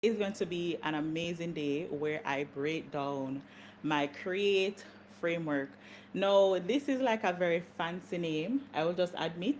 is going to be an amazing day where I break down my Create framework. No, this is like a very fancy name, I will just admit.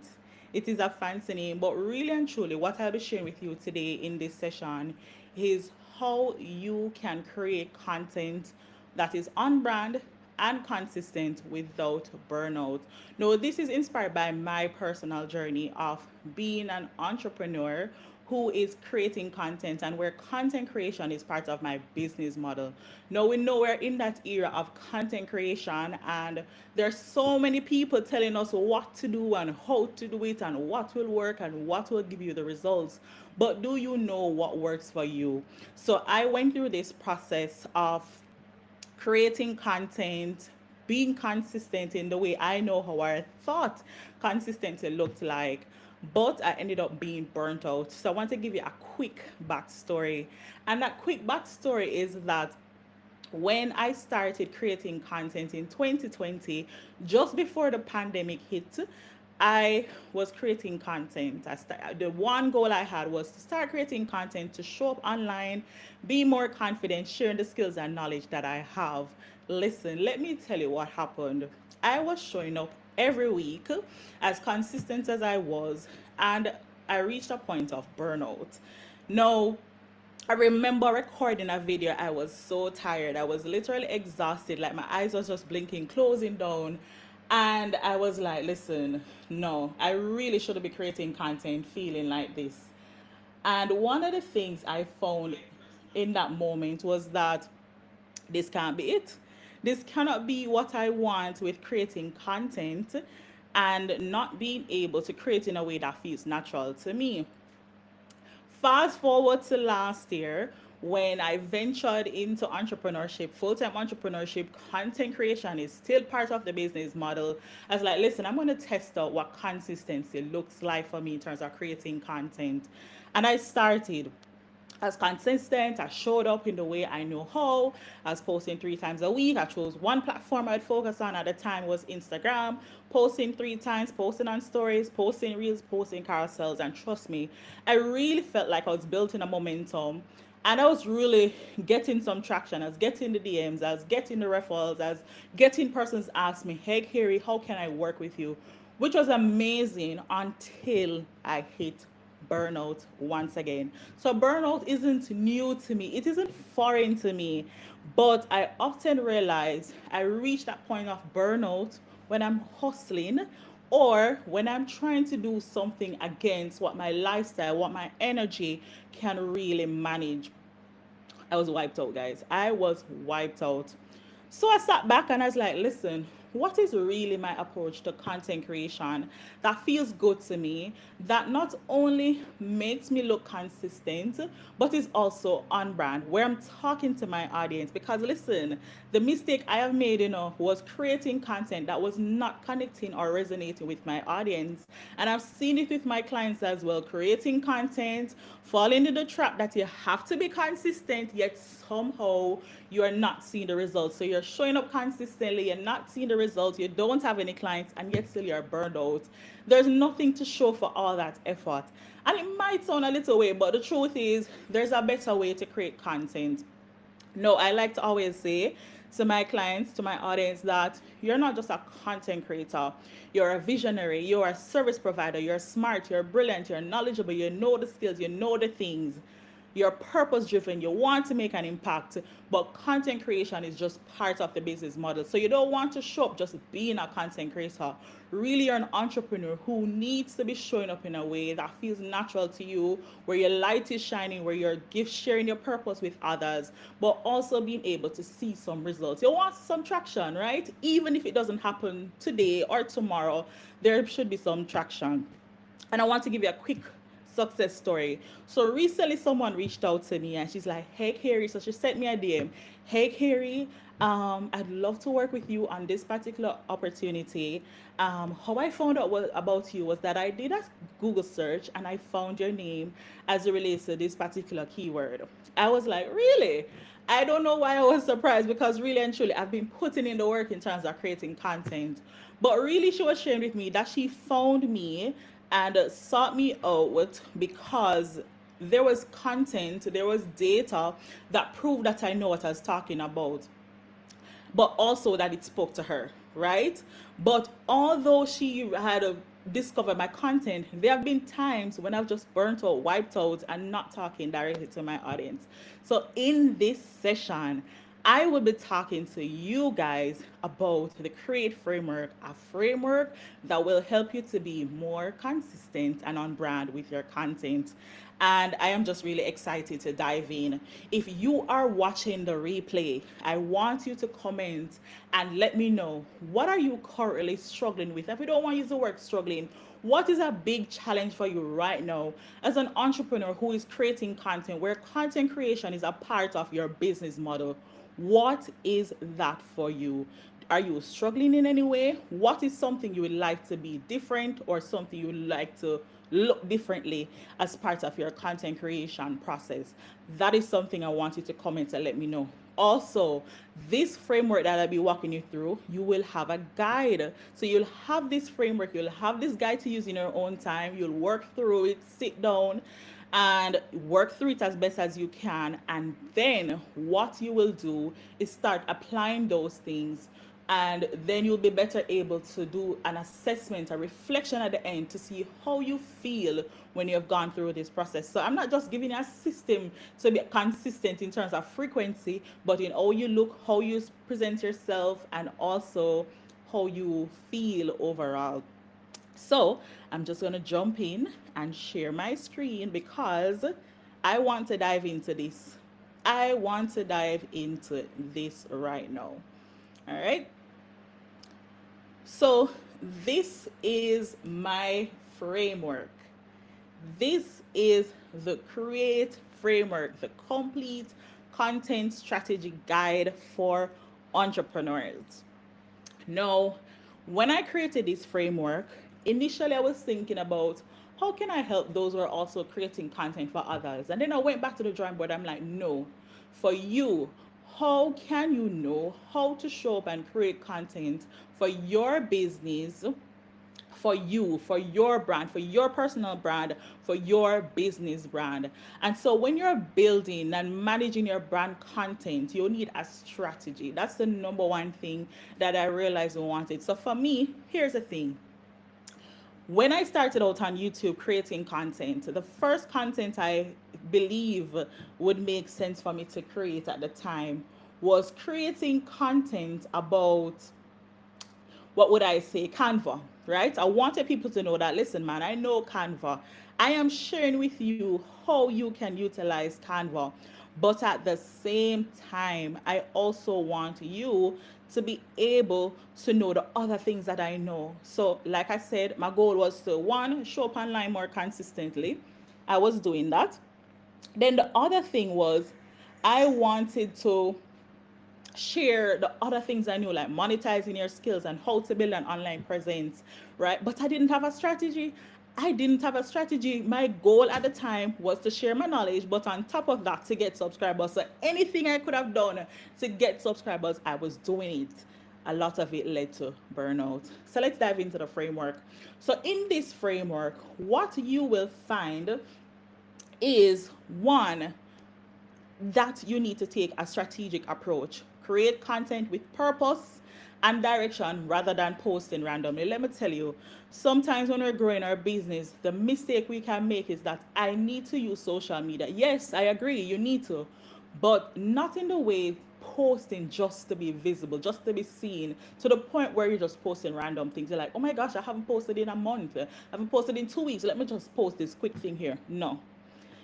It is a fancy name, but really and truly, what I'll be sharing with you today in this session is how you can create content that is on brand and consistent without burnout. Now, this is inspired by my personal journey of being an entrepreneur who is creating content and where content creation is part of my business model. Now we know we're in that era of content creation and there's so many people telling us what to do and how to do it and what will work and what will give you the results. But do you know what works for you? So I went through this process of creating content, being consistent in the way I know how I thought consistency looked like, but I ended up being burnt out. So I want to give you a quick backstory. And that quick backstory is that when I started creating content in 2020, just before the pandemic hit, I was creating content. The one goal I had was to start creating content to show up online, be more confident, sharing the skills and knowledge that I have. Listen, let me tell you what happened. I was showing up every week as consistent as I was, and I reached a point of burnout. Now, I remember recording a video. I was so tired. I was literally exhausted. Like my eyes was just blinking, closing down. And I was like, listen, no, I really shouldn't be creating content feeling like this. And one of the things I found in that moment was that this can't be it. This cannot be what I want with creating content and not being able to create in a way that feels natural to me. Fast forward to last year when I ventured into entrepreneurship, full time entrepreneurship, content creation is still part of the business model. I was like, listen, I'm going to test out what consistency looks like for me in terms of creating content. And I started as consistent. I showed up in the way I know how. I was posting 3 times a week. I chose one platform I'd focus on at the time was Instagram, posting 3 times, posting on stories, posting reels, posting carousels. And trust me, I really felt like I was building a momentum. And I was really getting some traction. I was getting the DMs, I was getting the referrals, I was getting persons ask me, hey, Carey, how can I work with you? Which was amazing until I hit burnout once again. So burnout isn't new to me. It isn't foreign to me. But I often realize I reach that point of burnout when I'm hustling or when I'm trying to do something against what my lifestyle, what my energy can really manage. I was wiped out, guys. I was wiped out. So I sat back and I was like, listen, what is really my approach to content creation that feels good to me, that not only makes me look consistent, but is also on brand, where I'm talking to my audience? Because listen, the mistake I have made, was creating content that was not connecting or resonating with my audience. And I've seen it with my clients as well, creating content, falling into the trap that you have to be consistent, yet somehow you are not seeing the results. So you're showing up consistently, you're not seeing the results, you don't have any clients, and yet still you're burned out. There's nothing to show for all that effort. And it might sound a little way, but the truth is, there's a better way to create content. No, I like to always say to my clients, to my audience, that you're not just a content creator, you're a visionary, you're a service provider, you're smart, you're brilliant, you're knowledgeable, you know the skills, you know the things. You're purpose driven, you want to make an impact, but content creation is just part of the business model. So you don't want to show up just being a content creator. Really, you're an entrepreneur who needs to be showing up in a way that feels natural to you, where your light is shining, where you're gift sharing your purpose with others, but also being able to see some results. You want some traction, right? Even if it doesn't happen today or tomorrow, there should be some traction. And I want to give you a quick success story. So recently someone reached out to me and she's like, hey Carey, so she sent me a DM. Hey Carey, I'd love to work with you on this particular opportunity. How I found out about you was that I did a Google search and I found your name as it relates to this particular keyword. I was like, really? I don't know why I was surprised because really and truly I've been putting in the work in terms of creating content. But really she was sharing with me that she found me and sought me out because there was content, there was data that proved that I know what I was talking about, but also that it spoke to her, right? But although she had discovered my content, there have been times when I've just burnt out, wiped out, and not talking directly to my audience. So in this session, I will be talking to you guys about the Create Framework, a framework that will help you to be more consistent and on brand with your content. And I am just really excited to dive in. If you are watching the replay, I want you to comment and let me know, what are you currently struggling with? If we don't want to use the word struggling, what is a big challenge for you right now as an entrepreneur who is creating content, where content creation is a part of your business model? What is that for you? Are you struggling in any way? What is something you would like to be different, or something you would like to look differently as part of your content creation process? That is something I want you to comment and let me know. Also, this framework that I'll be walking you through, you will have a guide. So you'll have this framework, you'll have this guide to use in your own time. You'll work through it, sit down and work through it as best as you can. And then what you will do is start applying those things, and then you'll be better able to do an assessment, a reflection at the end, to see how you feel when you've gone through this process. So I'm not just giving you a system to be consistent in terms of frequency, but in how you look, how you present yourself, and also how you feel overall. So I'm just going to jump in and share my screen because I want to dive into this. I want to dive into this right now. All right. So this is my framework. This is the Create Framework, the complete content strategy guide for entrepreneurs. Now, when I created this framework, initially I was thinking about how can I help those who are also creating content for others. And then I went back to the drawing board. I'm like, no, for you, how can you know how to show up and create content for your business, for you, for your brand, for your personal brand, for your business brand? And so when you're building and managing your brand content, you need a strategy. That's the number one thing that I realized I wanted. So for me, here's the thing. When I started out on YouTube creating content, the first content I believe would make sense for me to create at the time was creating content about, what would I say, Canva, right? I wanted people to know that, listen, man, I know Canva. I am sharing with you how you can utilize Canva. But at the same time, I also want you to be able to know the other things that I know. So, like I said, my goal was to, one, show up online more consistently. I was doing that. Then the other thing was, I wanted to share the other things I knew, like monetizing your skills and how to build an online presence, right? But I didn't have a strategy. I didn't have a strategy. My goal at the time was to share my knowledge, but on top of that, to get subscribers. So anything I could have done to get subscribers, I was doing it. A lot of it led to burnout. So let's dive into the framework. So in this framework, what you will find is, one, that you need to take a strategic approach. Create content with purpose and direction rather than posting randomly. Let me tell you, sometimes when we're growing our business, the mistake we can make is that I need to use social media. Yes, I agree, you need to, but not in the way posting just to be visible, just to be seen, to the point where you're just posting random things. You're like, oh my gosh, I haven't posted in a month. I haven't posted in 2 weeks. Let me just post this quick thing here. No,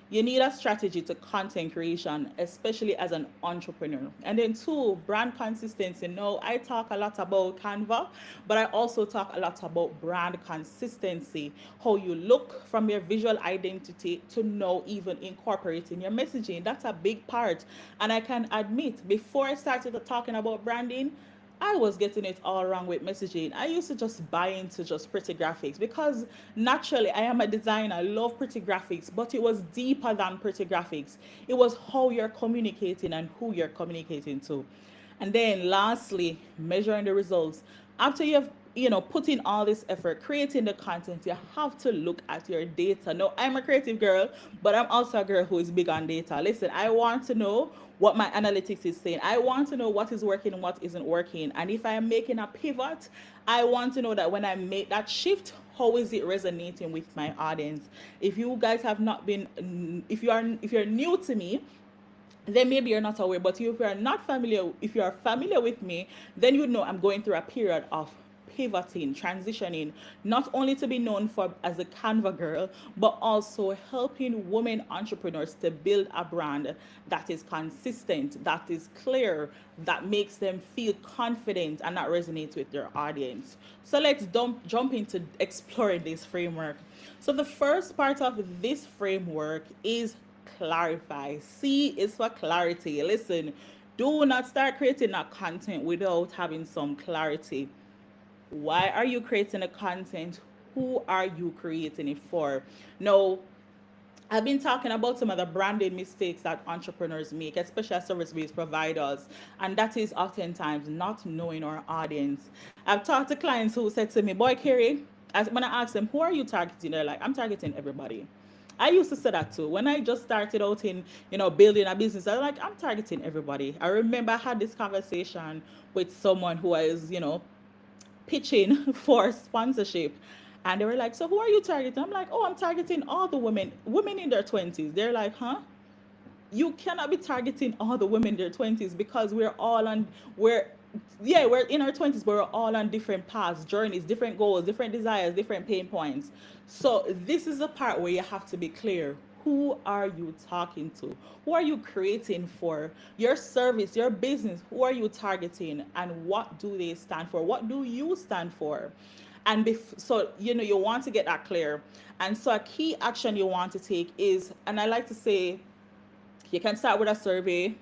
you need a strategy to content creation, especially as an entrepreneur. And then two, brand consistency. Now, I talk a lot about Canva, but I also talk a lot about brand consistency, how you look from your visual identity to now even incorporating your messaging. That's a big part. And I can admit, before I started talking about branding, I was getting it all wrong with messaging. I used to just buy into just pretty graphics because naturally I am a designer. I love pretty graphics, but it was deeper than pretty graphics. It was how you're communicating and who you're communicating to. And then lastly, measuring the results. After you've putting all this effort, creating the content, you have to look at your data. No, I'm a creative girl, but I'm also a girl who is big on data. Listen, I want to know what my analytics is saying. I want to know what is working and what isn't working. And if I am making a pivot, I want to know that when I make that shift, how is it resonating with my audience? If you guys have not been, if you're new to me, then maybe you're not aware. But if you are not familiar, if you are familiar with me, then you know I'm going through a period of pivoting, transitioning, not only to be known for as a Canva girl, but also helping women entrepreneurs to build a brand that is consistent, that is clear, that makes them feel confident and that resonates with their audience. So let's jump into exploring this framework. So the first part of this framework is clarify. C is for clarity. Listen, do not start creating that content without having some clarity. Why are you creating a content? Who are you creating it for? Now, I've been talking about some of the branding mistakes that entrepreneurs make, especially as service-based providers, and that is oftentimes not knowing our audience. I've talked to clients who said to me, "Boy, Carey," when I ask them, "Who are you targeting?" They're like, "I'm targeting everybody." I used to say that too. When I just started out in, building a business, I was like, I'm targeting everybody. I remember I had this conversation with someone who was, pitching for sponsorship. And they were like, "So who are you targeting?" I'm like, "Oh, I'm targeting all the women in their 20s. They're like, "Huh? You cannot be targeting all the women in their 20s because we're in our 20s, but we're all on different paths, journeys, different goals, different desires, different pain points." So this is the part where you have to be clear. Who are you talking to? Who are you creating for? Your service, your business, who are you targeting, and what do they stand for? What do you stand for? And so you want to get that clear. And so a key action you want to take is, and I like to say, you can start with a survey.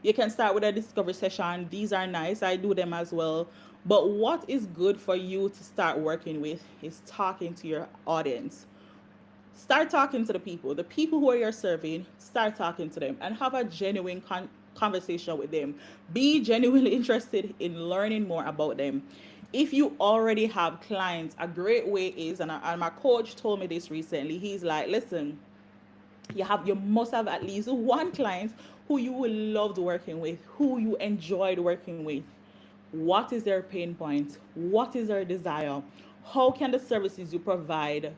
You can start with a discovery session. These are nice. I do them as well. But what is good for you to start working with is talking to your audience. Start talking to the people who are you're serving. Start talking to them and have a genuine conversation with them. Be genuinely interested in learning more about them. If you already have clients, a great way is, and my coach told me this recently, he's like, "Listen, you must have at least one client who you will loved working with, who you enjoyed working with. What is their pain point? What is their desire? How can the services you provide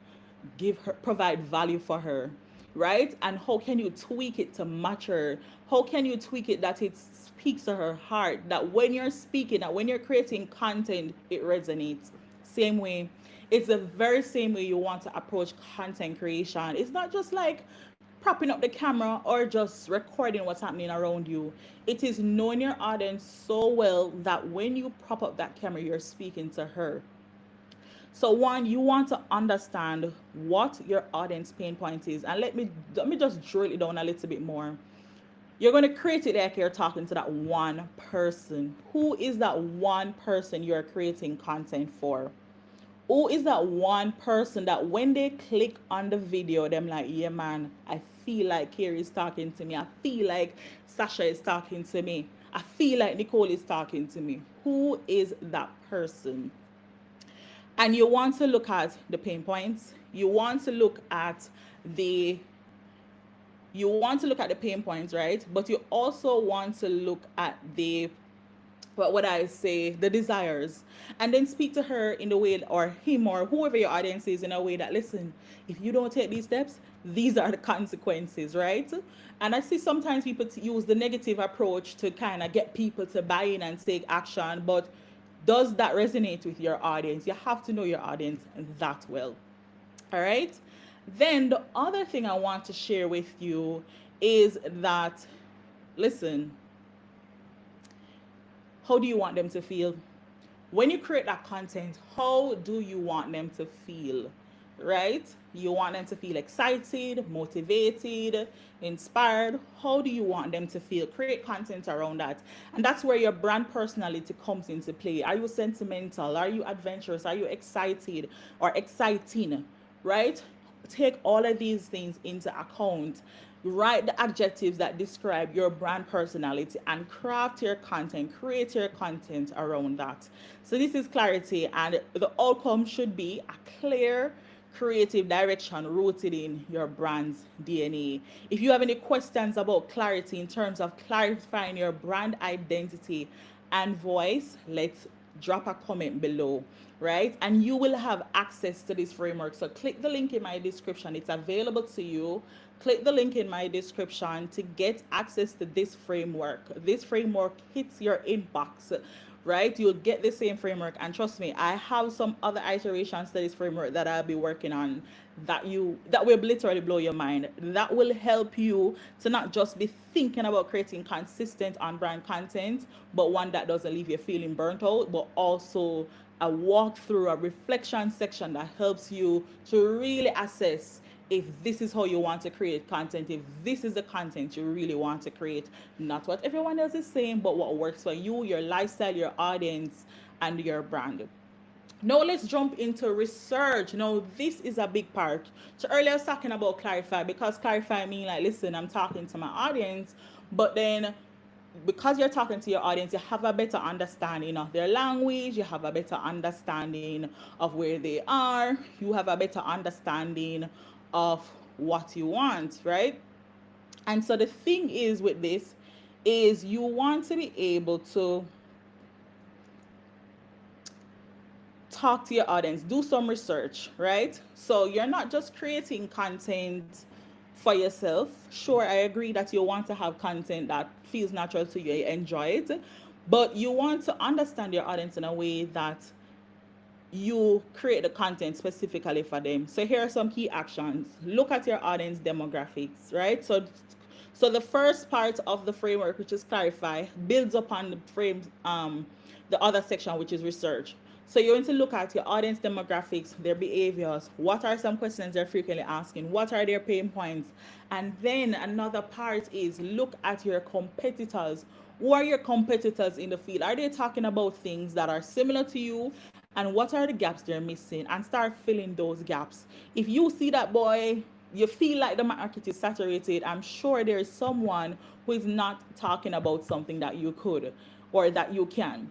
value for her, right? And how can you tweak it to match her? How can you tweak it that it speaks to her heart, that when you're speaking, that when you're creating content, it resonates?" Same way, it's the very same way you want to approach content creation. It's not just like propping up the camera or just recording what's happening around you. It is knowing your audience so well that when you prop up that camera, you're speaking to her. So one, you want to understand what your audience pain point is. And let me just drill it down a little bit more. You're going to create it like you're talking to that one person. Who is that one person you're creating content for? Who is that one person that when they click on the video, them like, "Yeah, man, I feel like Carey is talking to me. I feel like Sasha is talking to me. I feel like Nicole is talking to me." Who is that person? And you want to look at the pain points. The you want to look at the pain points, right? But you also want to look at what would I say, the desires, and then speak to her in the way, or him, or whoever your audience is, in a way that, "Listen, if you don't take these steps, these are the consequences," right? And I see sometimes people use the negative approach to kind of get people to buy in and take action, but does that resonate with your audience? You have to know your audience that well. All right. Then the other thing I want to share with you is that, listen, how do you want them to feel? When you create that content, how do you want them to feel? Right? You want them to feel excited, motivated, inspired. How do you want them to feel? Create content around that. And that's where your brand personality comes into play. Are you sentimental? Are you adventurous? Are you excited or exciting? Right? Take all of these things into account. Write the adjectives that describe your brand personality and craft your content, create your content around that. So this is clarity, and the outcome should be a clear creative direction rooted in your brand's DNA. If you have any questions about clarity in terms of clarifying your brand identity and voice, let's drop a comment below, right? And you will have access to this framework. So click the link in my description. It's available to you. Click the link in my description to get access to this framework. This framework hits your inbox, right? You'll get the same framework, and trust me, I have some other iterations to this framework that I'll be working on that will literally blow your mind. That will help you to not just be thinking about creating consistent on brand content, but one that doesn't leave you feeling burnt out, but also a walkthrough, a reflection section that helps you to really assess if this is how you want to create content, if this is the content you really want to create, not what everyone else is saying, but what works for you, your lifestyle, your audience, and your brand. Now let's jump into research. Now this is a big part. So earlier I was talking about clarify, because clarify mean like, listen, I'm talking to my audience, but then because you're talking to your audience, you have a better understanding of their language, you have a better understanding of where they are, you have a better understanding of what you want, right? And so the thing is with this is you want to be able to talk to your audience, do some research, right? So you're not just creating content for yourself. Sure, I agree that you want to have content that feels natural to you, you enjoy it, but you want to understand your audience in a way that you create the content specifically for them. So here are some key actions. Look at your audience demographics, right? So the first part of the framework, which is clarify, builds upon the other section, which is research. So you're going to look at your audience demographics, their behaviors. What are some questions they're frequently asking? What are their pain points? And then another part is look at your competitors. Who are your competitors in the field? Are they talking about things that are similar to you? And what are the gaps they're missing? And start filling those gaps. If you see that, boy, you feel like the market is saturated, I'm sure there is someone who is not talking about something that you could or that you can.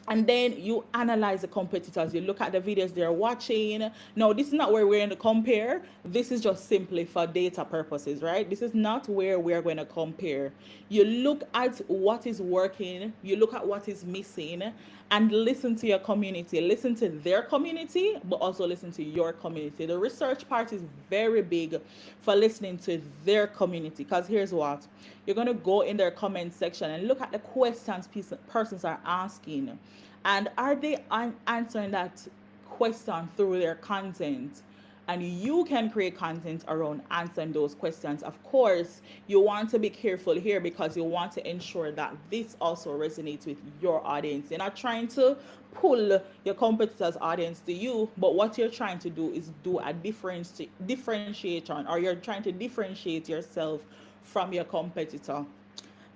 And then you analyze the competitors. You look at the videos they're watching. No, this is not where we're going to compare. This is just simply for data purposes, right? This is not where we're going to compare. You look at what is working, you look at what is missing, and listen to your community. Listen to their community, but also listen to your community. The research part is very big for listening to their community, because here's what you're going to go in their comment section and look at the questions persons are asking, and are they answering that question through their content. And you can create content around answering those questions. Of course, you want to be careful here because you want to ensure that this also resonates with your audience. You're not trying to pull your competitor's audience to you, but what you're trying to do is do a differentiation, or you're trying to differentiate yourself from your competitor.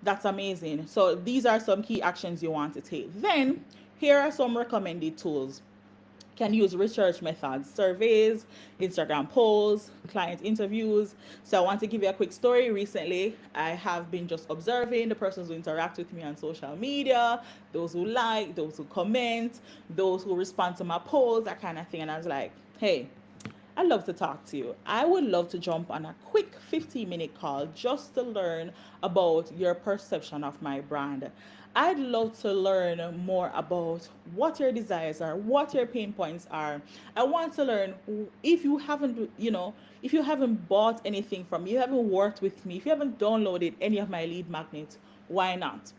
That's amazing. So these are some key actions you want to take. Then here are some recommended tools. Can use research methods, surveys, Instagram polls, client interviews. So I want to give you a quick story. Recently, I have been just observing the persons who interact with me on social media, those who like, those who comment, those who respond to my polls, that kind of thing. And I was like, hey, I'd love to talk to you. I would love to jump on a quick 15-minute call just to learn about your perception of my brand. I'd love to learn more about what your desires are, what your pain points are. I want to learn if you haven't, if you haven't bought anything from me, you haven't worked with me, if you haven't downloaded any of my lead magnets, why not?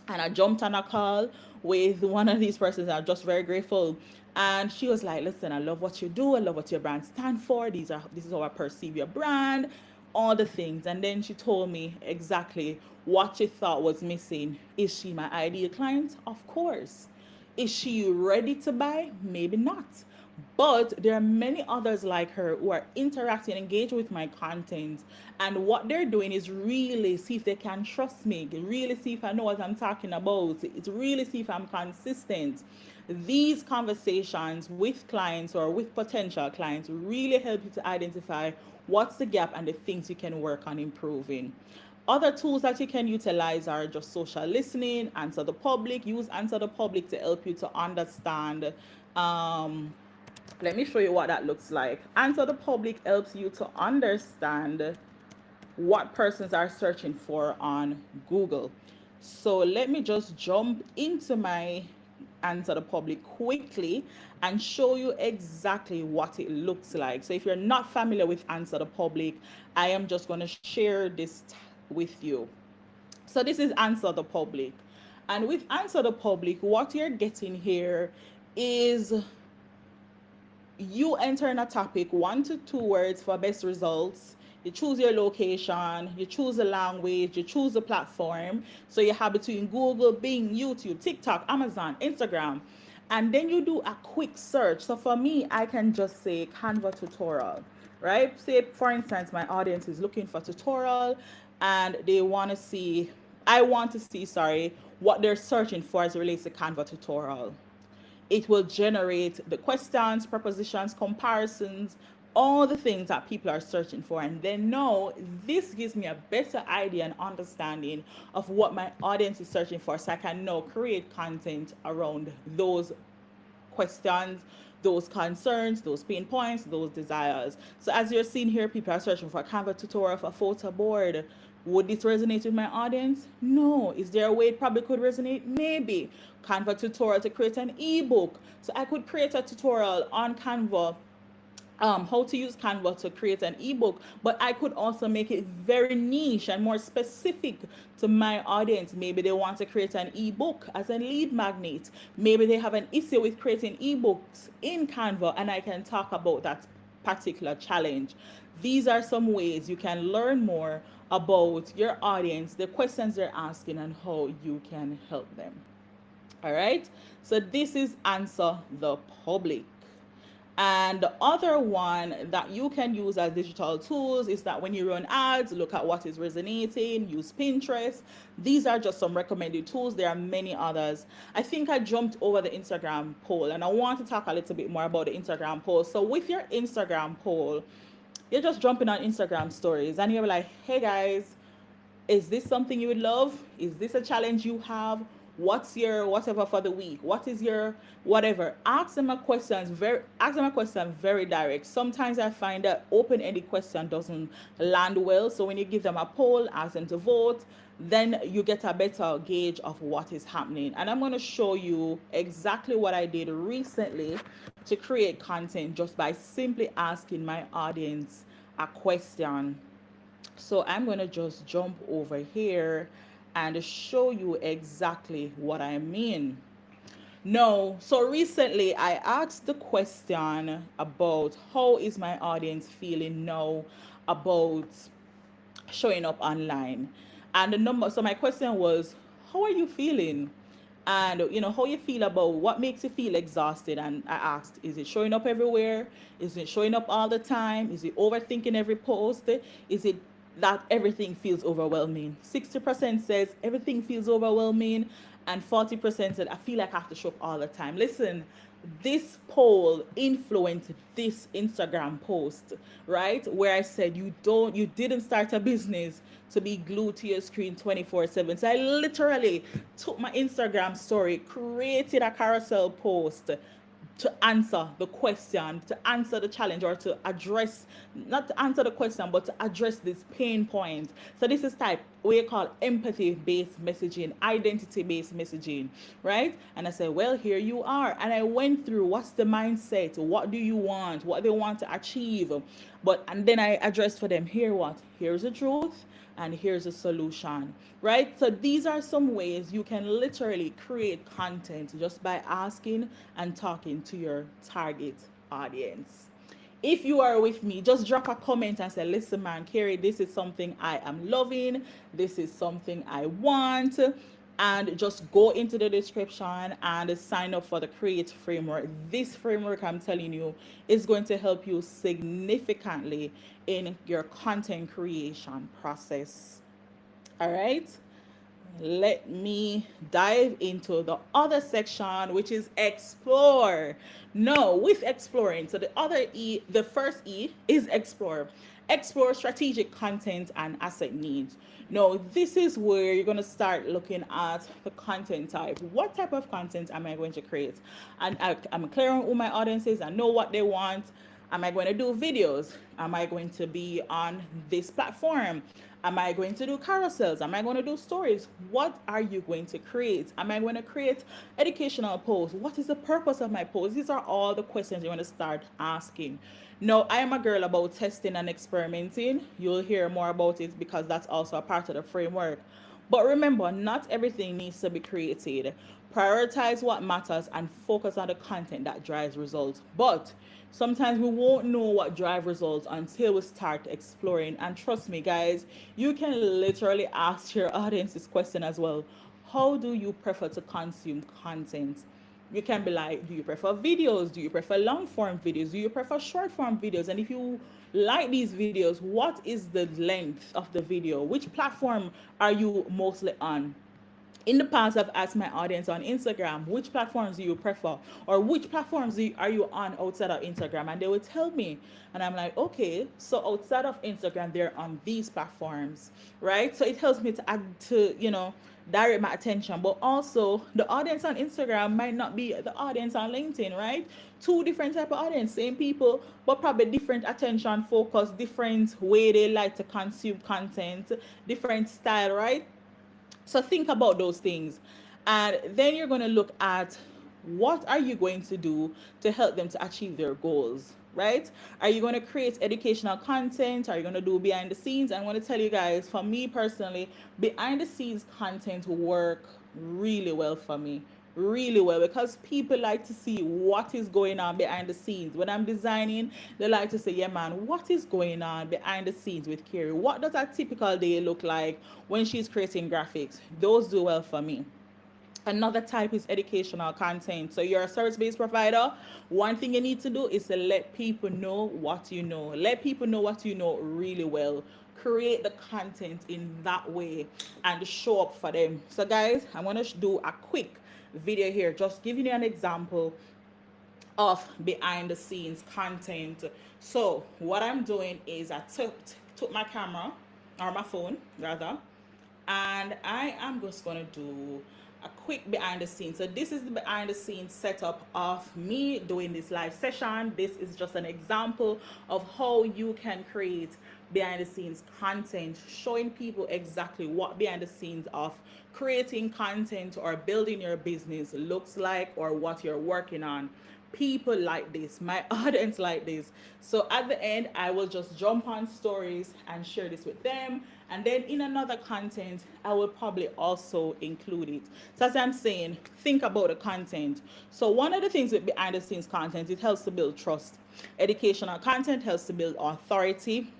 And I jumped on a call with one of these persons. I'm just very grateful. And she was like, listen, I love what you do. I love what your brand stands for. This is how I perceive your brand, all the things. And then she told me exactly what she thought was missing. Is she my ideal client? Of course. Is she ready to buy? Maybe not. But there are many others like her who are interacting, engaging with my content. And what they're doing is really see if they can trust me, really see if I know what I'm talking about. It's really see if I'm consistent. These conversations with clients or with potential clients really help you to identify what's the gap and the things you can work on improving. Other tools that you can utilize are just social listening, answer the public. Use answer the public to help you to understand. Um, Let me show you what that looks like. Answer the public helps you to understand what persons are searching for on Google. So let me just jump into my answer the public quickly and show you exactly what it looks like. So if you're not familiar with answer the public, I am just going to share this with you. So this is answer the public. And with answer the public, what you're getting here is you enter in a topic, 1 to 2 words for best results. You choose your location, you choose the language, you choose the platform. So you have between Google, Bing, YouTube, TikTok, Amazon, Instagram. And then you do a quick search. So for me, I can just say Canva tutorial, right? Say, for instance, my audience is looking for tutorial and they want to see, I want to see, sorry, what they're searching for as it relates to Canva tutorial. It will generate the questions, propositions, comparisons, all the things that people are searching for. And then now this gives me a better idea and understanding of what my audience is searching for. So I can now create content around those questions, those concerns, those pain points, those desires. So as you're seeing here, people are searching for a Canva tutorial for a photo board. Would this resonate with my audience? No. Is there a way it probably could resonate? Maybe. Canva tutorial to create an ebook. So I could create a tutorial on Canva, how to use Canva to create an ebook, but I could also make it very niche and more specific to my audience. Maybe they want to create an ebook as a lead magnet. Maybe they have an issue with creating ebooks in Canva, and I can talk about that particular challenge. These are some ways you can learn more about your audience, the questions they're asking, and how you can help them. All right. So this is answer the public. And the other one that you can use as digital tools is that when you run ads, look at what is resonating, use Pinterest. These are just some recommended tools. There are many others. I think I jumped over the Instagram poll, and I want to talk a little bit more about the Instagram poll. So with your Instagram poll, you're just jumping on Instagram stories and you're like, hey guys, is this something you would love? Is this a challenge you have? What's your whatever for the week? What is your whatever? Ask them a question very direct. Sometimes I find that open-ended question doesn't land well. So when you give them a poll, ask them to vote, then you get a better gauge of what is happening. And I'm going to show you exactly what I did recently to create content just by simply asking my audience a question. So I'm going to just jump over here and show you exactly what I mean. No, so recently I asked the question about how is my audience feeling now about showing up online. And the number, so my question was, how are you feeling? And how you feel about what makes you feel exhausted. And I asked, is it showing up everywhere? Is it showing up all the time? Is it overthinking every post? Is it that everything feels overwhelming? 60% says everything feels overwhelming, and 40% said I feel like I have to show up all the time. Listen, this poll influenced this Instagram post, right? Where I said you didn't start a business to be glued to your screen 24/7. So I literally took my Instagram story, created a carousel post to answer the question, to answer the challenge, or to address, not to answer the question, but to address this pain point. So this is type we call empathy-based messaging, identity-based messaging, right? And I said, well, here you are. And I went through what's the mindset, what do you want, what they want to achieve. And then I addressed for them, here's the truth, and here's a solution, right? So these are some ways you can literally create content just by asking and talking to your target audience. If you are with me, just drop a comment and say, listen, man, Carey, this is something I am loving. This is something I want. And just go into the description and sign up for the Create framework. This framework, I'm telling you, is going to help you significantly in your content creation process. All right. Let me dive into the other section, which is explore. No, with exploring. So the first E is explore. Explore strategic content and asset needs. No, this is where you're going to start looking at the content type. What type of content am I going to create? And I'm clear on who my audience is. I know what they want. Am I going to do videos? Am I going to be on this platform? Am I going to do carousels? Am I going to do stories? What are you going to create? Am I going to create educational posts? What is the purpose of my post? These are all the questions you want to start asking. No, I am a girl about testing and experimenting. You'll hear more about it because that's also a part of the framework. But remember, not everything needs to be created. Prioritize what matters and focus on the content that drives results. But sometimes we won't know what drive results until we start exploring. And trust me, guys, you can literally ask your audience this question as well. How do you prefer to consume content? You can be like, do you prefer videos? Do you prefer long form videos? Do you prefer short form videos? And if you like these videos, what is the length of the video? Which platform are you mostly on? In the past, I've asked my audience on Instagram, which platforms do you prefer? Or which platforms are you on outside of Instagram? And they would tell me. And I'm like, okay, so outside of Instagram, they're on these platforms, right? So it helps me to add to, direct my attention. But also, the audience on Instagram might not be the audience on LinkedIn, right? Two different type of audience, same people, but probably different attention focus, different way they like to consume content, different style, right? So think about those things. And then you're going to look at what are you going to do to help them to achieve their goals, right? Are you going to create educational content? Are you going to do behind the scenes? I want to tell you guys, for me personally, behind the scenes content work really well for me, really well, because people like to see what is going on behind the scenes. When I'm designing, they like to say, yeah man, what is going on behind the scenes with Carey? What does a typical day look like when she's creating graphics? Those do well for me. Another type is educational content. So you're a service-based provider. One thing you need to do is to let people know what you know. Let people know what you know really well. Create the content in that way and show up for them. So guys, I'm going to do a quick video here, just giving you an example of behind the scenes content. So what I'm doing is I took my camera, or my phone rather, and I am just going to do a quick behind the scenes. So this is the behind the scenes setup of me doing this live session. This is just an example of how you can create behind the scenes content, showing people exactly what behind the scenes of creating content or building your business looks like, or what you're working on. People like this, my audience like this. So at the end, I will just jump on stories and share this with them. And then in another content, I will probably also include it. So as I'm saying, think about the content. So one of the things with behind the scenes content, it helps to build trust. Educational content helps to build authority.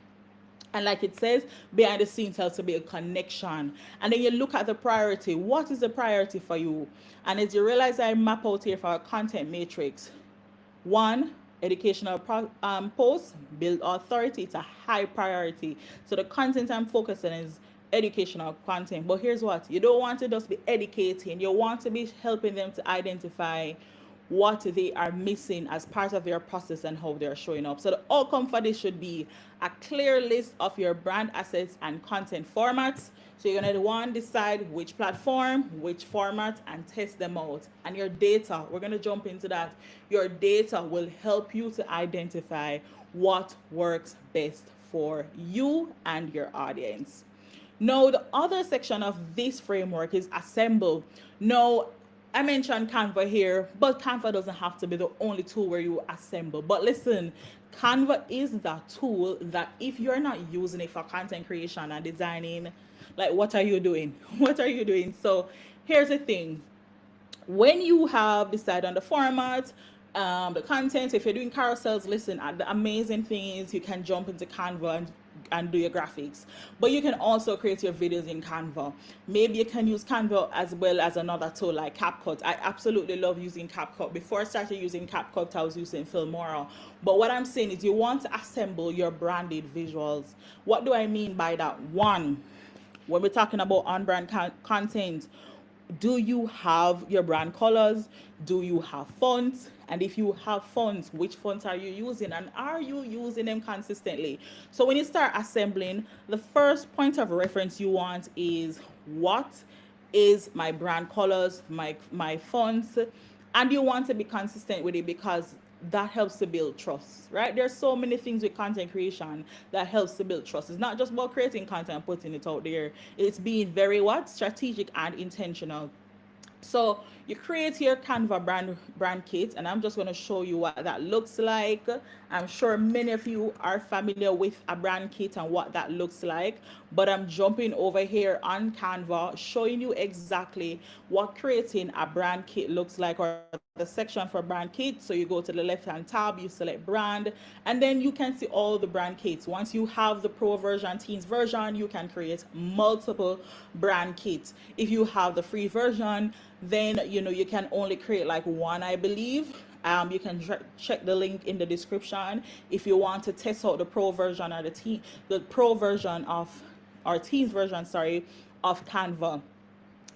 And like it says, behind the scenes helps to build connection. And then you look at the priority. What is the priority for you? And as you realize, I map out here for a content matrix. One, educational posts build authority. It's a high priority. So the content I'm focusing on is educational content. But here's what, you don't want to just be educating. You want to be helping them to identify what they are missing as part of their process and how they're showing up. So the outcome for this should be a clear list of your brand assets and content formats. So you're going to want to decide which platform, which format, and test them out. And your data, we're going to jump into that. Your data will help you to identify what works best for you and your audience. Now, the other section of this framework is assemble. Now, I mentioned Canva here, but Canva doesn't have to be the only tool where you assemble. But listen, Canva is that tool that if you're not using it for content creation and designing, like what are you doing? What are you doing? So here's the thing. When you have decided on the format, the content, if you're doing carousels, listen, the amazing thing is you can jump into Canva and do your graphics, but you can also create your videos in Canva. Maybe you can use Canva as well as another tool like CapCut. I absolutely love using CapCut. Before I started using CapCut, I was using Filmora. But what I'm saying is you want to assemble your branded visuals. What do I mean by that? One, when we're talking about on-brand content, Do you have your brand colors? Do you have fonts? And if you have fonts, which fonts are you using, and are you using them consistently? So when you start assembling, the first point of reference you want is, what is my brand colors, my fonts, and you want to be consistent with it, because that helps to build trust, right? There's so many things with content creation that helps to build trust. It's not just about creating content and putting it out there. It's being very what? Strategic and intentional. So you create your Canva brand kit, and I'm just going to show you what that looks like. I'm sure many of you are familiar with a brand kit and what that looks like, but I'm jumping over here on Canva, showing you exactly what creating a brand kit looks like, or the section for brand kit. So you go to the left hand tab, you select brand, and then you can see all the brand kits. Once you have the pro version, teens version, you can create multiple brand kits. If you have the free version, then you can only create like one, I believe. You can check the link in the description if you want to test out the pro version, or the pro version of, or teens version, sorry, of Canva,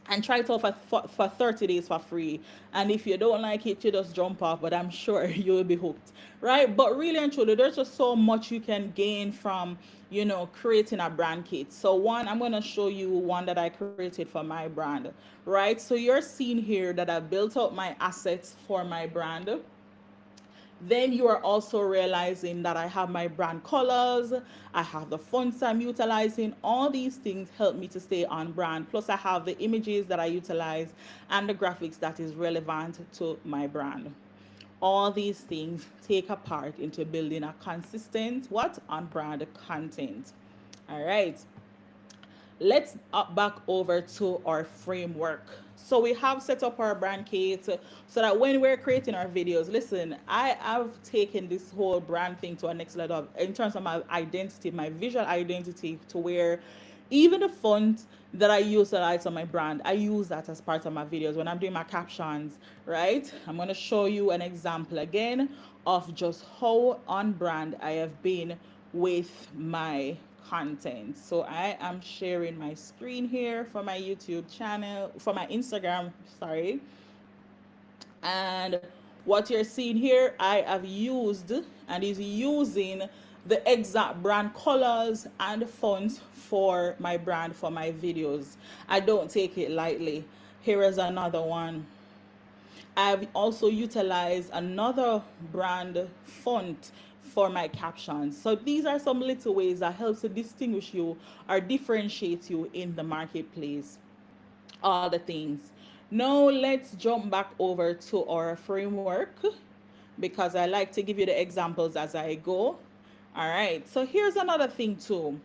and try it out for 30 days for free. And if you don't like it, you just jump off, but I'm sure you will be hooked, right? But really and truly, there's just so much you can gain from creating a brand kit. So one, I'm going to show you one that I created for my brand, right? So you're seeing here that I built out my assets for my brand. Then you are also realizing that I have my brand colors, I have the fonts I'm utilizing. All these things help me to stay on brand. Plus I have the images that I utilize and the graphics that is relevant to my brand. All these things take a part into building a consistent what? On brand content. All right, let's up back over to our framework. So we have set up our brand kit so that when we're creating our videos, listen, I have taken this whole brand thing to a next level in terms of my identity, my visual identity, to where even the font that I utilize on my brand, I use that as part of my videos when I'm doing my captions, right? I'm going to show you an example again of just how on brand I have been with my content. So I am sharing my screen here for my YouTube channel, for my Instagram, sorry. And what you're seeing here, I have used and is using the exact brand colors and fonts for my brand for my videos. I don't take it lightly. Here is another one. I've also utilized another brand font for my captions. So these are some little ways that helps to distinguish you or differentiate you in the marketplace. All the things. Now let's jump back over to our framework, because I like to give you the examples as I go. All right. So here's another thing too.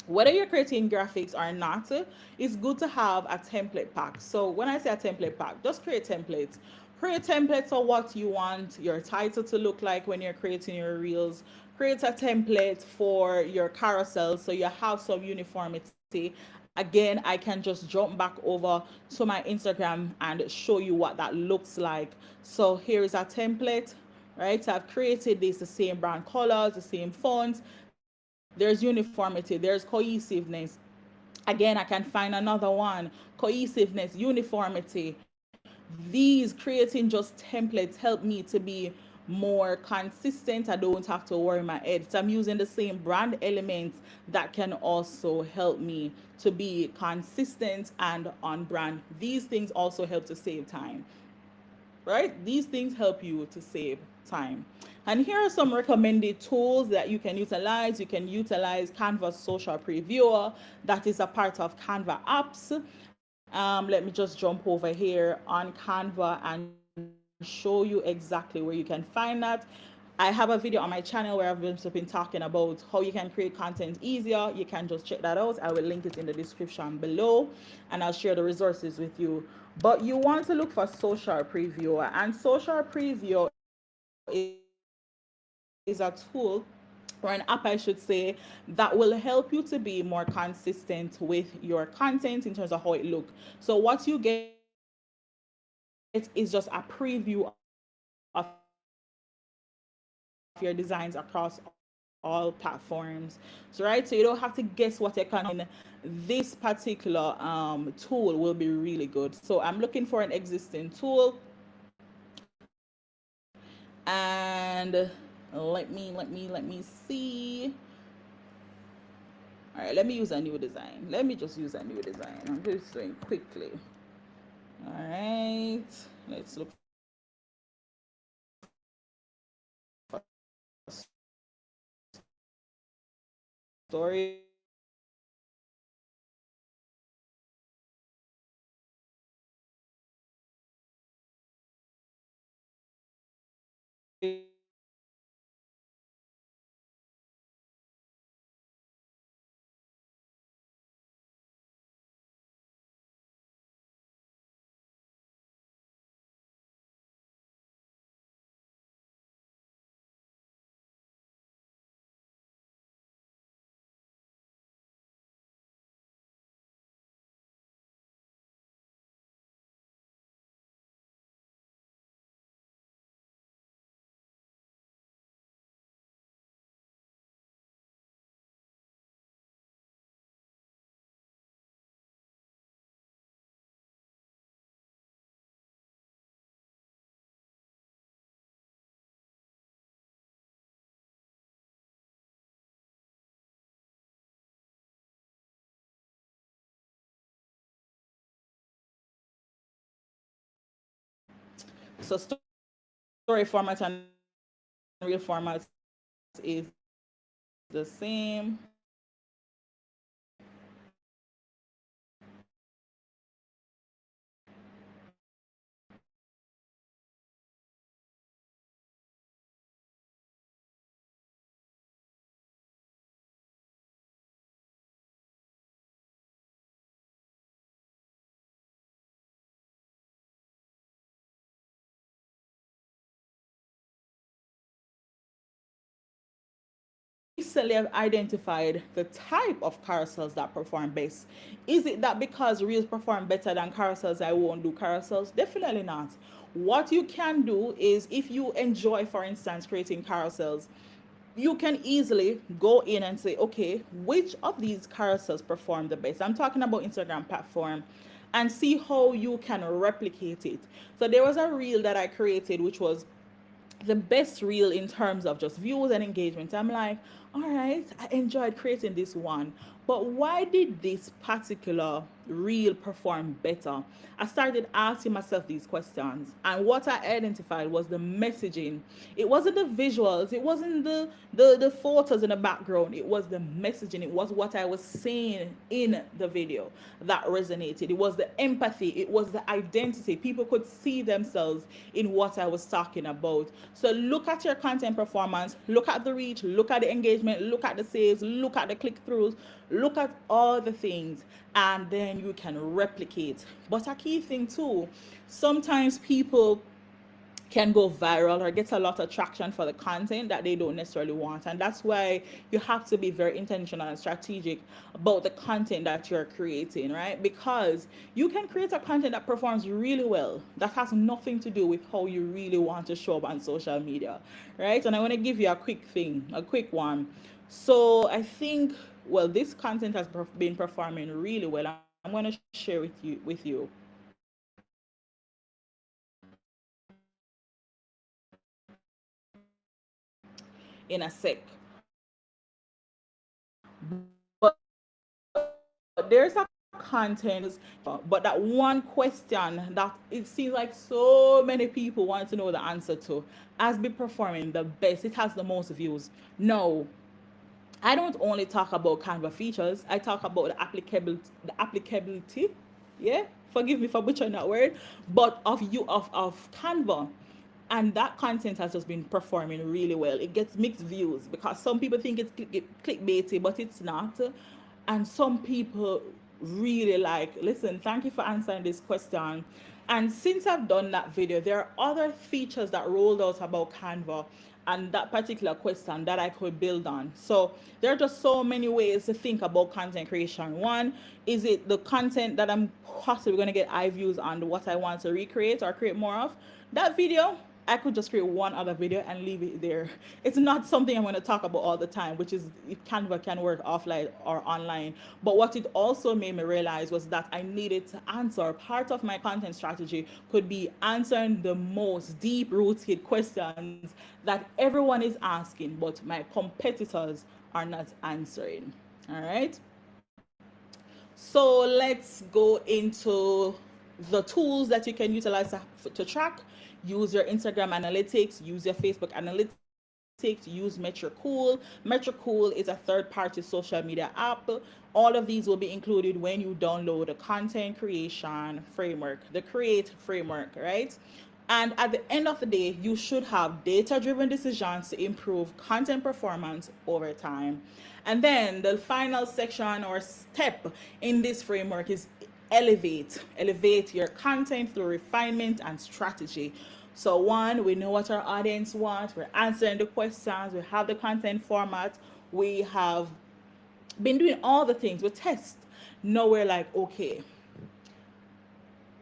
Whether you're creating graphics or not, it's good to have a template pack. So when I say a template pack, just create templates. Create templates of what you want your title to look like when you're creating your reels. Create a template for your carousel so you have some uniformity. Again, I can just jump back over to my Instagram and show you what that looks like. So here is a template, right? So I've created this, the same brand colors, the same fonts. There's uniformity, there's cohesiveness. Again, I can find another one. Cohesiveness, uniformity. These creating just templates help me to be more consistent. I don't have to worry my head. So I'm using the same brand elements that can also help me to be consistent and on brand. These things also help to save time, right? These things help you to save time. And here are some recommended tools that you can utilize. You can utilize Canva's social previewer, that is a part of Canva apps. Let me just jump over here on Canva and show you exactly where you can find that. I have a video on my channel where I've been talking about how you can create content easier. You can just check that out. I will link it in the description below, and I'll share the resources with you. But you want to look for Social Previewer, and Social Preview is a tool, or an app, I should say, that will help you to be more consistent with your content in terms of how it look. So what you get is just a preview of your designs across all your platforms. So you can see exactly what that looks like. all platforms. So right, so you don't have to guess what your content. This particular tool will be really good. So I'm looking for an existing tool, and let me see. All right, let me use a new design. Let me just use a new design. I'm just doing quickly. All right, let's look story. So story format and real format is the same. Recently I've identified the type of carousels that perform best. Is it that because reels perform better than carousels, I won't do carousels? Definitely not. What you can do is, if you enjoy, for instance, creating carousels, you can easily go in and say, okay, which of these carousels perform the best? I'm talking about Instagram platform, and see how you can replicate it. So there was a reel that I created which was the best reel in terms of just views and engagement. I'm like, all right, I enjoyed creating this one, but why did this particular reel perform better? I started asking myself these questions, and what I identified was the messaging. It wasn't the visuals, it wasn't the photos in the background, it was the messaging. It was what I was saying in the video that resonated. It was the empathy, it was the identity. People could see themselves in what I was talking about. So look at your content performance, look at the reach, look at the engagement, look at the saves, look at the click-throughs, look at all the things, and then you can replicate. But a key thing too, sometimes people can go viral or get a lot of traction for the content that they don't necessarily want. And that's why you have to be very intentional and strategic about the content that you're creating, right? Because you can create a content that performs really well that has nothing to do with how you really want to show up on social media, right? And I want to give you a quick thing, a quick one. So I think, well, this content has been performing really well. I'm going to share with you in a sec. But there's a content, but that one question that it seems like so many people want to know the answer to has been performing the best. It has the most views. No, I don't only talk about Canva features. I talk about the applicability. Yeah, forgive me for butchering that word, but of Canva. And that content has just been performing really well. It gets mixed views because some people think it's clickbaity, but it's not. And some people really like, listen, thank you for answering this question. And since I've done that video, there are other features that rolled out about Canva and that particular question that I could build on. So there are just so many ways to think about content creation. One, is it the content that I'm possibly going to get eye views on, what I want to recreate or create more of? That video, I could just create one other video and leave it there. It's not something I'm going to talk about all the time, which is it Canva can work offline or online. But what it also made me realize was that I needed to answer. Part of my content strategy could be answering the most deep rooted questions that everyone is asking, but my competitors are not answering. All right. So let's go into the tools that you can utilize to track. Use your Instagram analytics, use your Facebook analytics, use Metricool. Metricool is a third-party social media app. All of these will be included when you download the content creation framework, the Create framework, right? And at the end of the day, you should have data driven decisions to improve content performance over time. And then the final section or step in this framework is elevate. Elevate your content through refinement and strategy. So, one, we know what our audience wants, we're answering the questions, we have the content format, we have been doing all the things, we test. Now we're like, okay,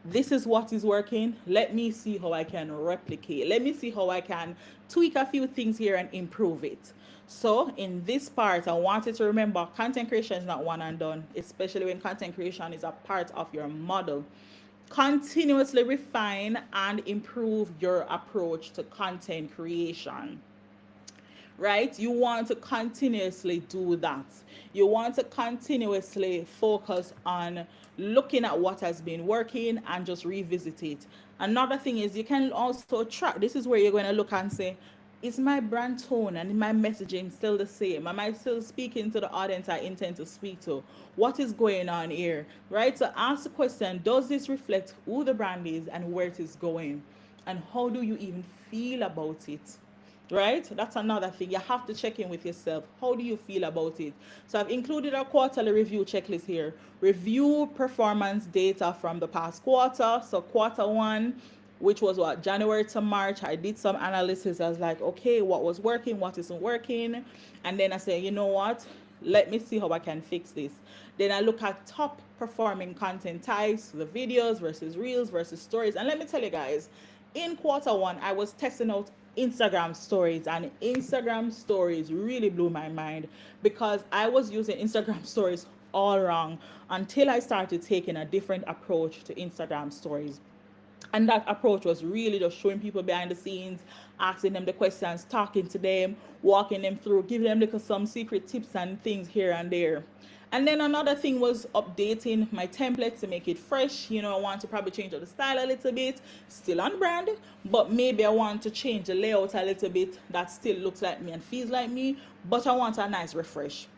this is what is working. Let me see how I can replicate. Let me see how I can tweak a few things here and improve it. So in this part, I wanted to remember content creation is not one and done, especially when content creation is a part of your model. Continuously refine and improve your approach to content creation, right? You want to continuously do that. You want to continuously focus on looking at what has been working and just revisit it. Another thing is you can also track. This is where you're going to look and say, is my brand tone and my messaging still the same? Am I still speaking to the audience I intend to speak to? What is going on here, right? So ask the question, does this reflect who the brand is and where it is going? And how do you even feel about it? Right? That's another thing. You have to check in with yourself. How do you feel about it? So I've included a quarterly review checklist here. Review performance data from the past quarter. So quarter one, which was what, January to March, I did some analysis. I was like, okay, what was working, what isn't working? And then I said, you know what? Let me see how I can fix this. Then I look at top performing content types, the videos versus reels versus stories. And let me tell you guys, in quarter one, I was testing out Instagram stories, and Instagram stories really blew my mind because I was using Instagram stories all wrong until I started taking a different approach to Instagram stories. And that approach was really just showing people behind the scenes, asking them the questions, talking to them, walking them through, giving them little some secret tips and things here and there. And then another thing was updating my template to make it fresh. You know, I want to probably change the style a little bit, still on brand, but maybe I want to change the layout a little bit that still looks like me and feels like me, but I want a nice refresh.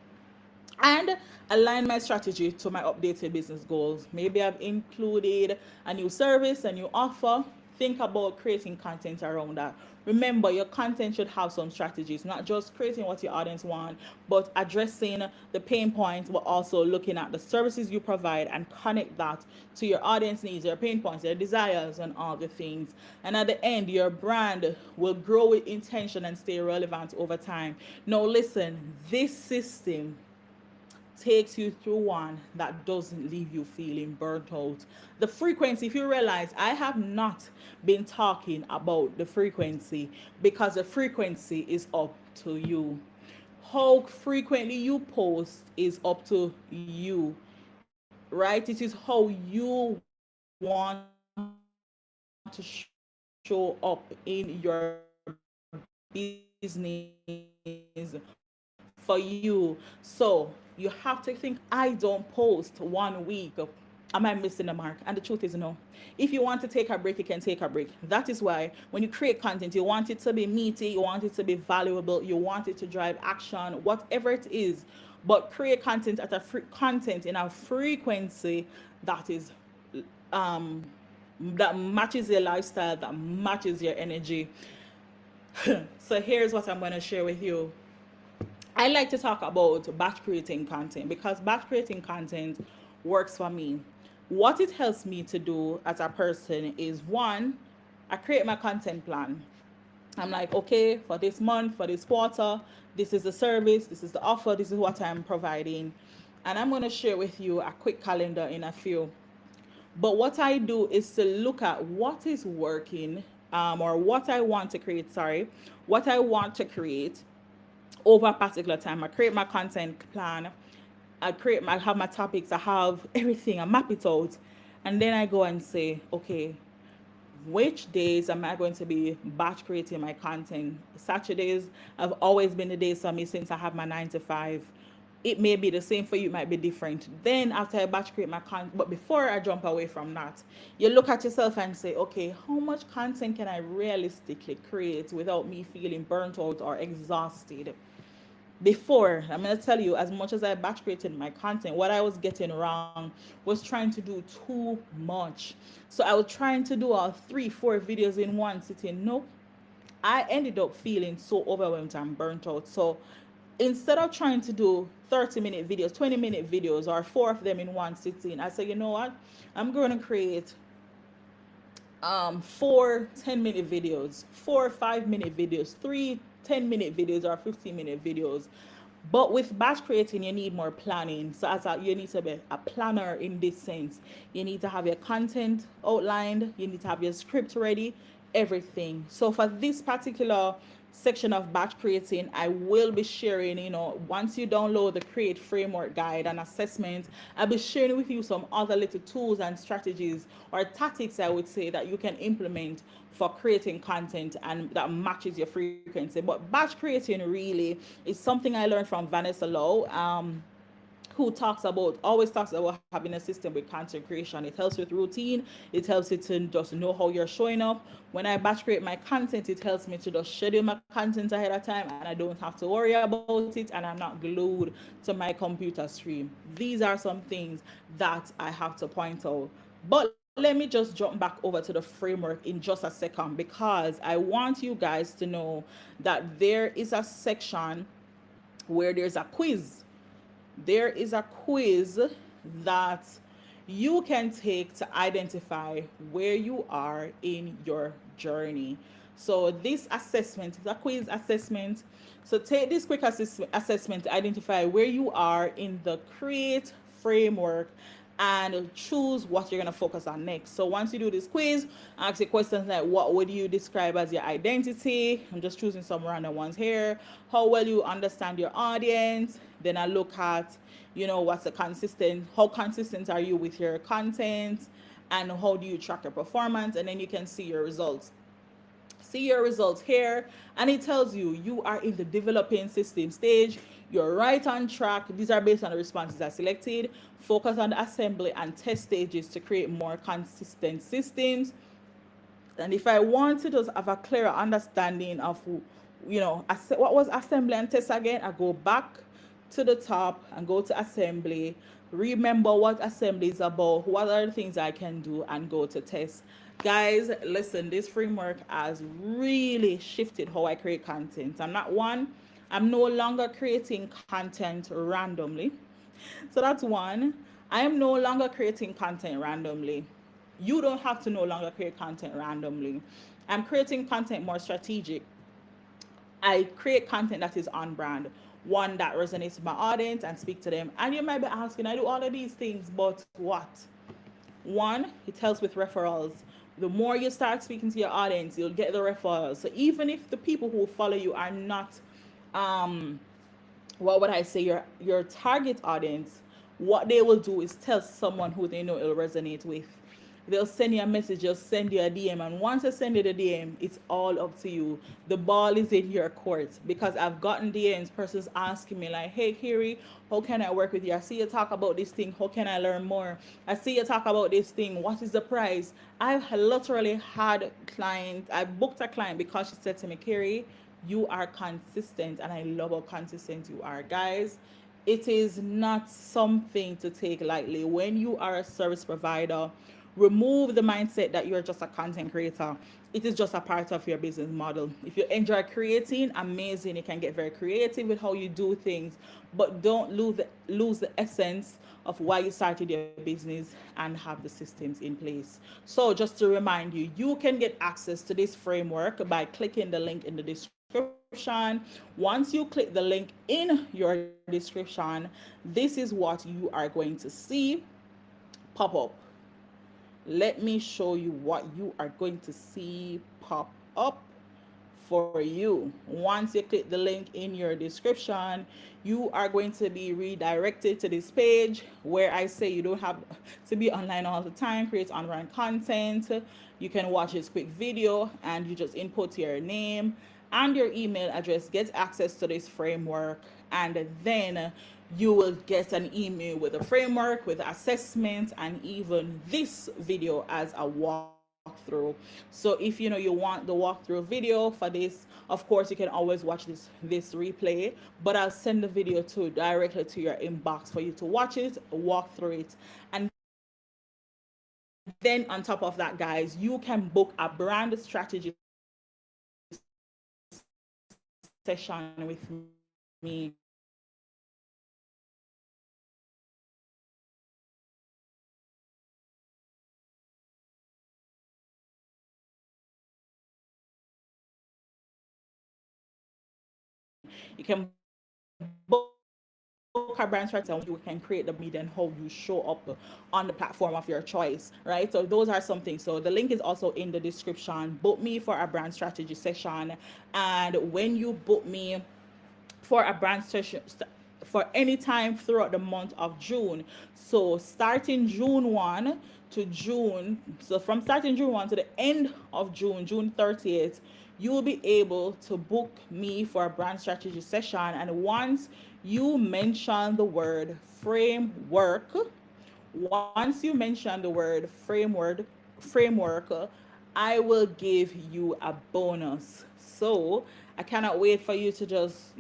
And align my strategy to my updated business goals. Maybe I've included a new service, a new offer. Think about creating content around that. Remember, your content should have some strategies, not just creating what your audience want, but addressing the pain points, but also looking at the services you provide and connect that to your audience needs, their pain points, their desires, and all the things. And at the end, your brand will grow with intention and stay relevant over time. Now, listen, this system takes you through one that doesn't leave you feeling burnt out. The frequency, if you realize, I have not been talking about the frequency because the frequency is up to you. How frequently you post is up to you, right? It is how you want to show up in your business for you. So you have to think, I don't post 1 week. Am I missing the mark? And the truth is no. If you want to take a break, you can take a break. That is why when you create content, you want it to be meaty, you want it to be valuable, you want it to drive action, whatever it is. But create content at content in a frequency that is um that matches your lifestyle, that matches your energy. So here's what I'm going to share with you. I like to talk about batch creating content because batch creating content works for me. What it helps me to do as a person is one, I create my content plan. I'm like, okay, for this month, for this quarter, this is the service, this is the offer, this is what I'm providing. And I'm going to share with you a quick calendar in a few. But what I do is to look at what is working or what I want to create, sorry, what I want to create over a particular time. I create my content plan. I have my topics, I have everything, I map it out. And then I go and say, okay, which days am I going to be batch creating my content? Saturdays have always been the days for me since I have my 9 to 5. It may be the same for you, it might be different. Then after I batch create my content, but before I jump away from that, you look at yourself and say, okay, how much content can I realistically create without me feeling burnt out or exhausted? Before, I'm going to tell you, as much as I batch created my content, what I was getting wrong was trying to do too much. So I was trying to do all 3 4 videos in one sitting. Nope. I ended up feeling so overwhelmed and burnt out. So instead of trying to do 30-minute videos, 20-minute videos, or 4 of them in one sitting, I said, you know what, I'm going to create 4 10-minute videos, 4 5-minute videos, 3 10-minute videos, or 15-minute videos. But with batch creating, you need more planning. So you need to be a planner in this sense. You need to have your content outlined. You need to have your script ready, everything. So for this particular section of batch creating, I will be sharing, once you download the Create Framework Guide and assessment, I'll be sharing with you some other little tools and strategies or tactics, I would say, that you can implement for creating content and that matches your frequency. But batch creating really is something I learned from Vanessa Lowe. Who always talks about having a system with content creation. It helps with routine. It helps you to just know how you're showing up. When I batch create my content, it helps me to just schedule my content ahead of time, and I don't have to worry about it, and I'm not glued to my computer screen. These are some things that I have to point out. But let me just jump back over to the framework in just a second, because I want you guys to know that there is a section where there's a quiz. There is a quiz that you can take to identify where you are in your journey. So this assessment is a quiz assessment. So take this quick assessment to identify where you are in the Create framework and choose what you're going to focus on next. So once you do this quiz, ask you questions like, what would you describe as your identity? I'm just choosing some random ones here. How well you understand your audience? Then I look at, how consistent are you with your content, and how do you track your performance? And then you can see your results. See your results here, and it tells you are in the developing system stage. You're right on track. These are based on the responses I selected. Focus on the assembly and test stages to create more consistent systems. And if I want to just have a clearer understanding of what was assembly and test again, I go back to the top and go to assembly, remember what assembly is about, what are the things I can do, and go to test. Guys, listen, this framework has really shifted how I create content. I'm no longer creating content randomly. So that's one. I am no longer creating content randomly. You don't have to no longer create content randomly. I'm creating content more strategic. I create content that is on brand, one that resonates with my audience and speak to them. And you might be asking, I do all of these things, but what? One, it helps with referrals. The more you start speaking to your audience, you'll get the referrals. So even if the people who follow you are not, what would I say, your target audience, what they will do is tell someone who they know it'll resonate with. They'll send you a message, they'll send you a DM, and once they send you the DM, it's all up to you. The ball is in your court, because I've gotten DMs, persons asking me like, hey Carey, how can I work with you? I see you talk about this thing, how can I learn more? I see you talk about this thing, what is the price? I've literally had clients, I booked a client because she said to me, Carey, you are consistent, and I love how consistent you are. Guys, it is not something to take lightly. When you are a service provider, remove the mindset that you're just a content creator. It is just a part of your business model. If you enjoy creating, amazing. You can get very creative with how you do things, but don't lose the essence of why you started your business and have the systems in place. So just to remind you, you can get access to this framework by clicking the link in the description. Once you click the link in your description, this is what you are going to see pop up. let me show you what you are going to see pop up for you. Once you click the link in your description, you are going to be redirected to this page where I say you don't have to be online all the time, create online content. You can watch this quick video and you just input your name and your email address, get access to this framework, and then you will get an email with a framework, with assessment, and even this video as a walkthrough. So if you want the walkthrough video for this, of course you can always watch this replay, but I'll send the video to directly to your inbox for you to watch it, walk through it, and then on top of that, guys, you can book a brand strategy session with me you can book a brand strategy and you can create the media and how you show up on the platform of your choice, right? So those are some things. So the link is also in the description. Book me for a brand strategy session, and when you book me for a brand session for any time throughout the month of June. So starting June 1 to June, so from starting June 1 to the end of June, June 30th, you will be able to book me for a brand strategy session. And once you mention the word framework, once you mention the word framework, I will give you a bonus. So I cannot wait for you to just,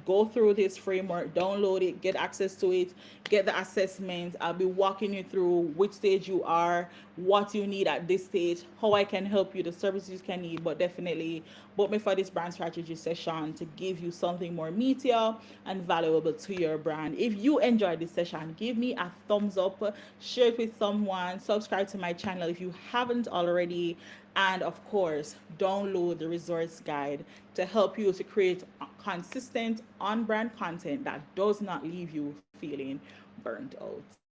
go through this framework, download it, get access to it, get the assessment. I'll be walking you through which stage you are, what you need at this stage, how I can help you, the services you can need. But definitely book me for this brand strategy session to give you something more meatier and valuable to your brand. If you enjoyed this session, give me a thumbs up, share it with someone, subscribe to my channel if you haven't already, and of course, download the resource guide to help you to create consistent on brand content that does not leave you feeling burnt out.